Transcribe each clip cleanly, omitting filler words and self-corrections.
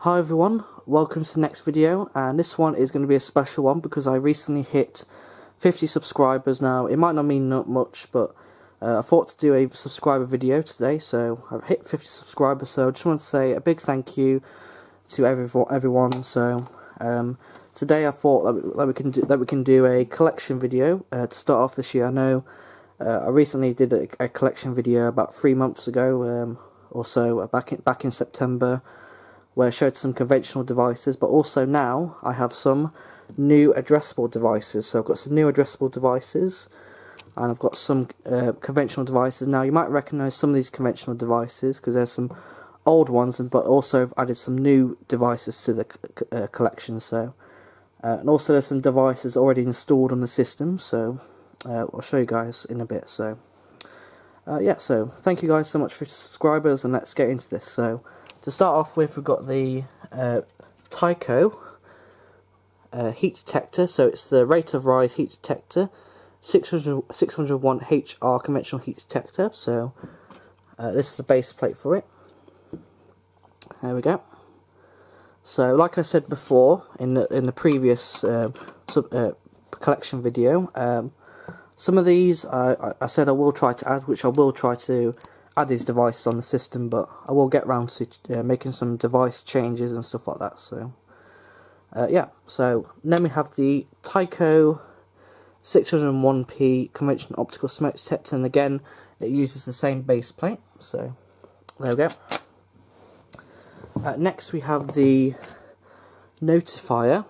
Hi everyone, welcome to the next video, and this one is going to be a special one because I recently hit 50 subscribers. Now it might not mean not much, but I thought to do a subscriber video today, so I've hit 50 subscribers, so I just want to say a big thank you to everyone. So today I thought that we can do a collection video to start off this year. I know I recently did a collection video about 3 months ago or so, back in September, where I showed some conventional devices, but also now I have some new addressable devices. So I've got some new addressable devices, and I've got some conventional devices. Now you might recognise some of these conventional devices because there's some old ones, but also I've added some new devices to the collection. So and also there's some devices already installed on the system, so I'll show you guys in a bit. So yeah, so thank you guys so much for subscribers, and let's get into this. So to start off with, we've got the Tyco heat detector. So it's the rate of rise heat detector, 601 HR conventional heat detector. So this is the base plate for it. There we go. So like I said before in the previous collection video, some of these I said I will try to add, which I will try to add these devices on the system, but I will get around to making some device changes and stuff like that. So yeah, so then we have the Tyco 601p conventional optical smoke detector, and again it uses the same base plate. So there we go. Next we have the Notifier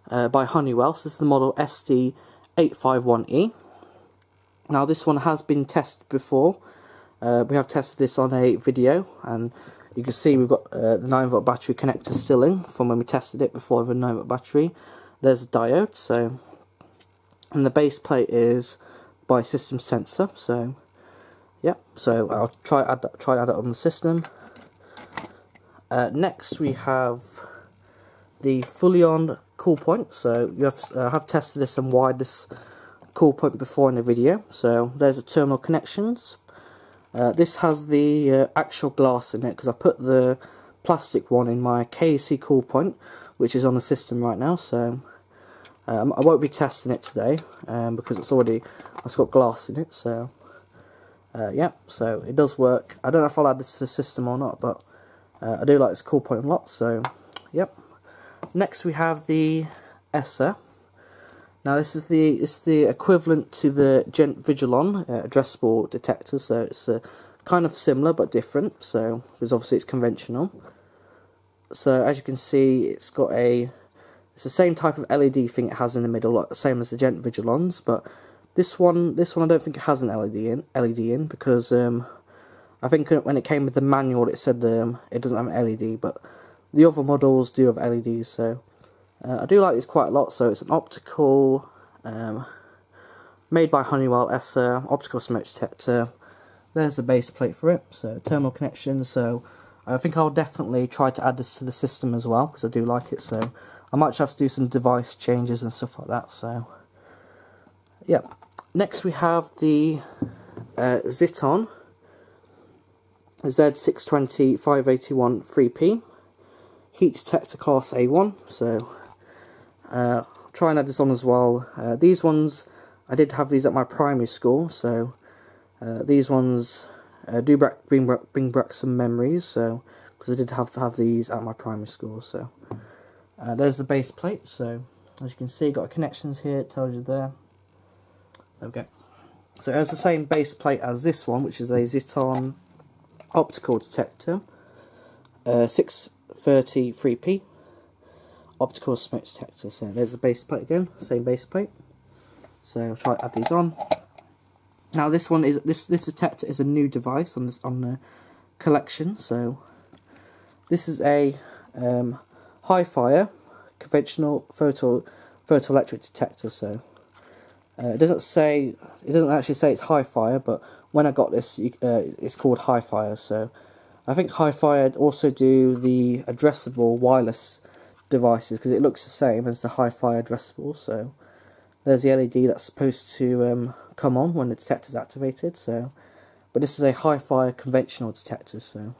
by Honeywell. So this is the model SD851E. Now this one has been tested before. We have tested this on a video, and you can see we've got the 9V battery connector still in from when we tested it before with a 9V battery. There's a diode, so, and the base plate is by System Sensor. So yeah, so I'll try add it on the system. Next we have the fully on cool point. So you have tested this and wired this cool point before in the video. So there's the terminal connections. This has the actual glass in it because I put the plastic one in my KC cool point, which is on the system right now. So I won't be testing it today because it's got glass in it. So yeah, so it does work. I don't know if I'll add this to the system or not, but I do like this cool point a lot. So yep. Next we have the ESSA. Now this is the equivalent to the Gent Vigilon addressable detector, so it's kind of similar but different. So because obviously it's conventional. So as you can see, it's the same type of LED thing it has in the middle, like the same as the Gent Vigilons. But this one I don't think it has an LED in because I think when it came with the manual it said it doesn't have an LED, but the other models do have LEDs. So I do like this quite a lot. So it's an optical, made by Honeywell, ESSA, optical smoke detector. There's the base plate for it, so terminal connection. So I think I'll definitely try to add this to the system as well, because I do like it. So I might have to do some device changes and stuff like that. So yeah. Next we have the Ziton Z620 581 3P heat detector class A1. So try and add this on as well. These ones, I did have these at my primary school, so these ones do bring back some memories. So because I did have these at my primary school. So there's the base plate. So as you can see, got connections here. It tells you there. Okay. So it has the same base plate as this one, which is a Ziton optical detector, 630 3P. Optical smoke detector. So there's the base plate again, same base plate. So I'll try to add these on. Now this one is this detector is a new device on the collection. So this is a high fire conventional photoelectric detector. So it doesn't actually say it's high fire, but when I got this, it's called high fire. So I think high fire also do the addressable wireless devices because it looks the same as the hi-fi addressable. So there's the LED that's supposed to come on when the detector is activated. So, but this is a hi-fi conventional detector. So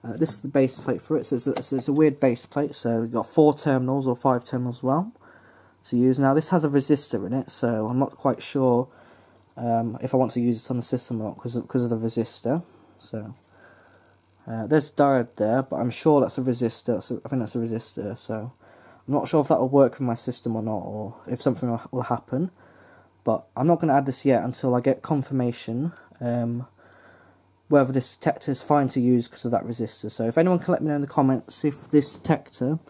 This is the base plate for it, so it's a weird base plate, so you've got 4 terminals or 5 terminals as well to use. Now this has a resistor in it, so I'm not quite sure if I want to use this on the system or not because of the resistor. So there's a diode there, but I'm sure that's a resistor. I think that's a resistor, so I'm not sure if that will work with my system or not, or if something will happen. But I'm not going to add this yet until I get confirmation whether this detector is fine to use because of that resistor. So if anyone can let me know in the comments if this detector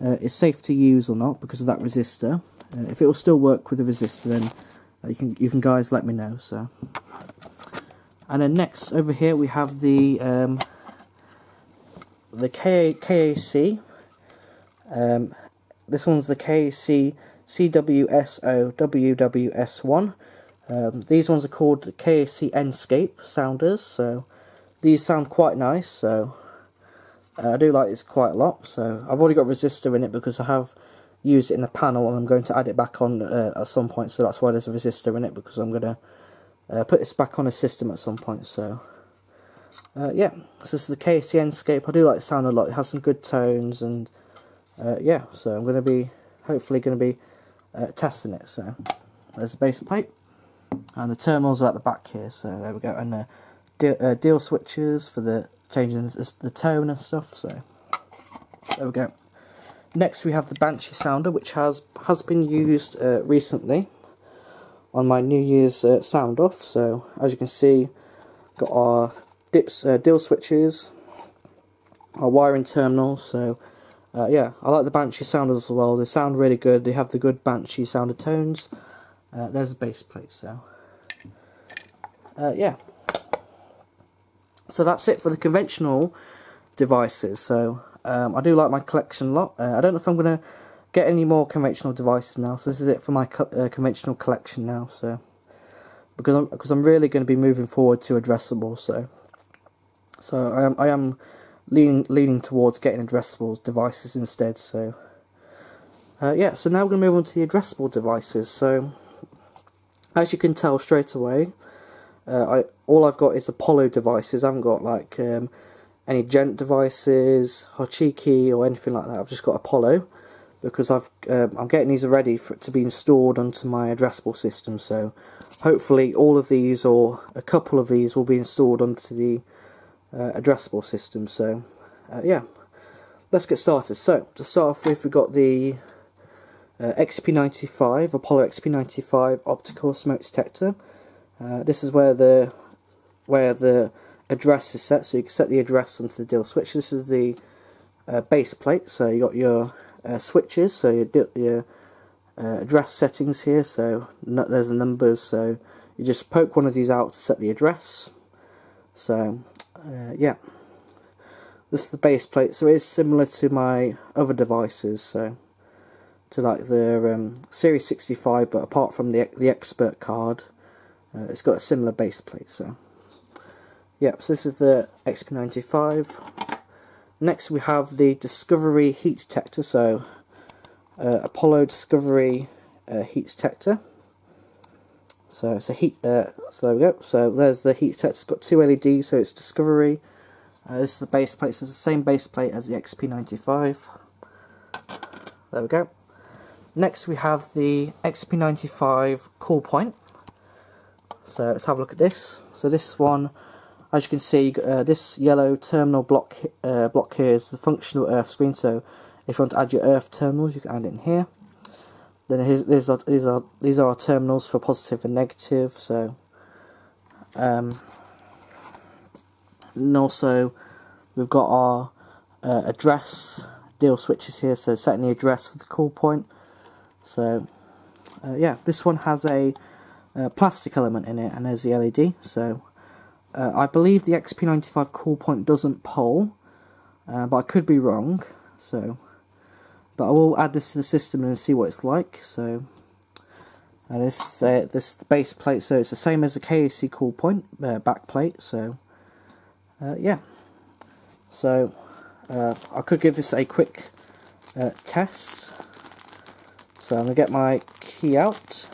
is safe to use or not because of that resistor. If it will still work with the resistor, then you can guys let me know. So, and then next over here we have the KAC. This one's the KAC CWSO WWS1. These ones are called the KAC Enscape sounders, so these sound quite nice, so I do like this quite a lot. So I've already got resistor in it because I have used it in the panel and I'm going to add it back on at some point, so that's why there's a resistor in it, because I'm going to put this back on a system at some point. So yeah, so this is the KAC Enscape. I do like the sound a lot, it has some good tones, and yeah, so I'm going to be hopefully testing it. So there's the base plate. And the terminals are at the back here, so there we go. And deal switches for the changing the tone and stuff. So there we go. Next we have the Banshee sounder, which has been used recently on my New Year's sound off. So as you can see, got our deal switches, our wiring terminals. So yeah, I like the Banshee sounders as well. They sound really good. They have the good Banshee sounder tones. There's the base plate, so yeah. So that's it for the conventional devices. So I do like my collection a lot. I don't know if I'm going to get any more conventional devices now. So this is it for my conventional collection now. So because I'm really going to be moving forward to addressable. So I am leaning towards getting addressable devices instead. So yeah. So now we're going to move on to the addressable devices. So as you can tell straight away, all I've got is Apollo devices. I haven't got like any Gent devices, Hochiki or anything like that. I've just got Apollo because I'm getting these ready for it to be installed onto my addressable system. So hopefully all of these or a couple of these will be installed onto the addressable system. So yeah, let's get started. So to start off with, we've got the XP95, Apollo XP95 optical smoke detector. This is where the address is set, so you can set the address onto the deal switch. This is the base plate, so you got your switches, so your address settings here. So there's the numbers, so you just poke one of these out to set the address. So yeah, this is the base plate. So it is similar to my other devices, so to like the Series 65, but apart from the Expert card, it's got a similar base plate. So yeah, so this is the XP95. Next we have the Discovery heat detector, so Apollo Discovery heat detector. So it's a heat. So there we go. So there's the heat detector. It's got 2 LEDs, so it's Discovery. This is the base plate. So it's the same base plate as the XP95. There we go. Next we have the XP95 cool point. So let's have a look at this. So this one, as you can see, this yellow terminal block here is the functional earth screen. So if you want to add your earth terminals, you can add it in here. Then these are our terminals for positive and negative. So and also we've got our address deal switches here. So setting the address for the cool point. So yeah, this one has a plastic element in it, and there's the LED. So I believe the XP95 cool point doesn't pole, but I could be wrong. So, but I will add this to the system and see what it's like. So this is the base plate. So it's the same as the KAC cool point back plate. So yeah. So I could give this a quick test. So I'm going to get my key out,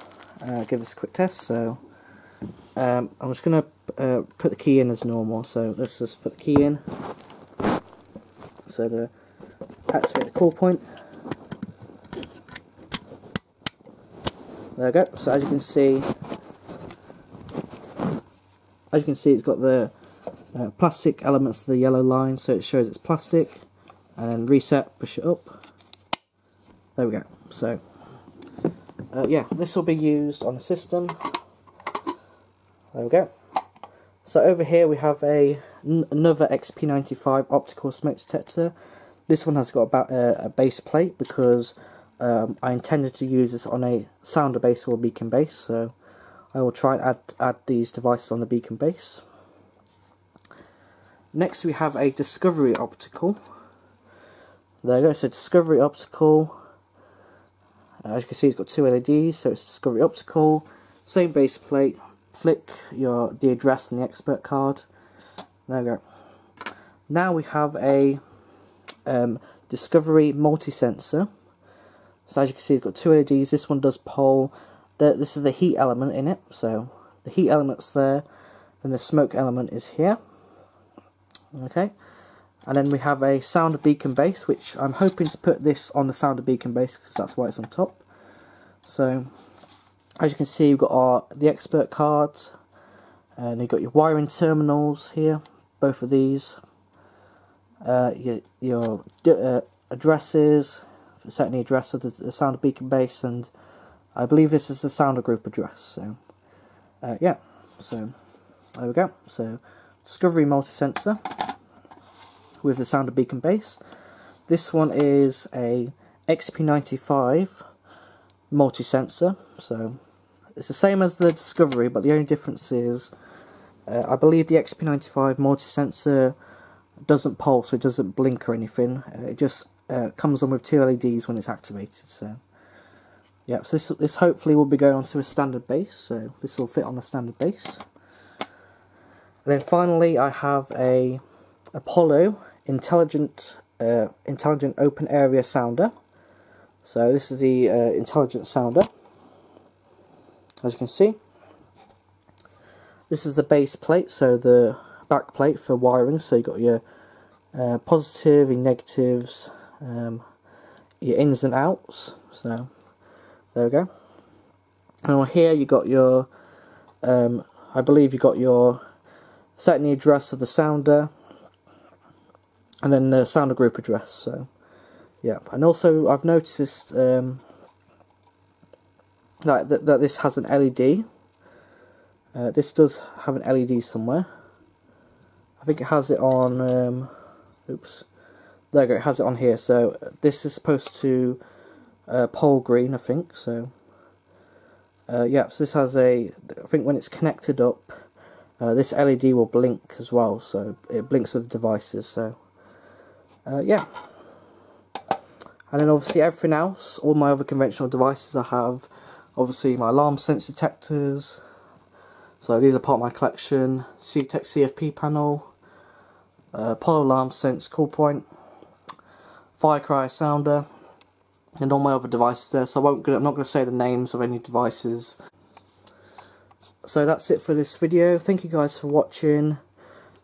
give this a quick test. So I'm just going to put the key in as normal. So let's just put the key in. So I'm going to activate the call point. There we go. So as you can see, it's got the plastic elements of the yellow line, so it shows it's plastic. And then reset, push it up. There we go. So yeah, this will be used on the system. There we go. So over here we have another XP95 optical smoke detector. This one has got about a base plate because I intended to use this on a sounder base or beacon base. So I will try and add these devices on the beacon base. Next we have a Discovery optical. There you go. So Discovery optical. As you can see, it's got two LEDs, so it's Discovery optical. Same base plate. Flick the address and the expert card. There we go. Now we have a Discovery multi-sensor. So as you can see, it's got two LEDs. This one does pole. This is the heat element in it. So the heat element's there, and the smoke element is here. Okay. And then we have a sounder beacon base, which I'm hoping to put this on the sounder beacon base because that's why it's on top. So as you can see, we've got the expert cards, and you've got your wiring terminals here, both of these. Your addresses, for setting the address of the sounder beacon base, and I believe this is the sounder group address. So yeah, so there we go. So Discovery multi-sensor with the sounder beacon base. This one is a XP95 multi-sensor, so it's the same as the Discovery, but the only difference is I believe the XP95 multi-sensor doesn't pulse, so it doesn't blink or anything. It just comes on with two LEDs when it's activated. So yeah, so this hopefully will be going onto a standard base, so this will fit on a standard base. And then finally I have a Apollo intelligent open area sounder. So this is the intelligent sounder. As you can see, this is the base plate, so the back plate for wiring. So you've got your positive, your negatives, your ins and outs. So there we go. And on here you got your, I believe you got your setting the address of the sounder, and then the sounder group address. So yeah, and also I've noticed that this has an LED. This does have an LED somewhere. I think it has it on. Oops, there you go. It has it on here. So this is supposed to pole green, I think. So yeah, so this has a. I think when it's connected up, this LED will blink as well. So it blinks with devices. So yeah. And then obviously everything else, all my other conventional devices, I have obviously my alarm sense detectors. So these are part of my collection. CTEC CFP panel, Apollo alarm sense call point, Firecry sounder, and all my other devices there. So I'm not going to say the names of any devices. So that's it for this video. Thank you guys for watching.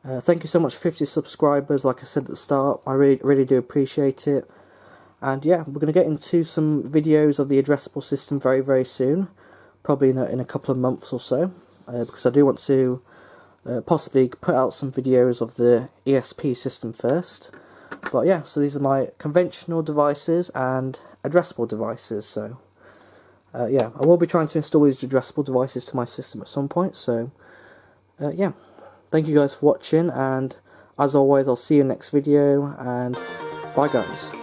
Thank you so much for 50 subscribers. Like I said at the start, I really do appreciate it. And yeah, we're going to get into some videos of the addressable system very soon, probably in a couple of months or so, because I do want to possibly put out some videos of the ESP system first. But yeah, so these are my conventional devices and addressable devices. So yeah, I will be trying to install these addressable devices to my system at some point. So yeah, thank you guys for watching, and as always, I'll see you in the next video, and bye guys.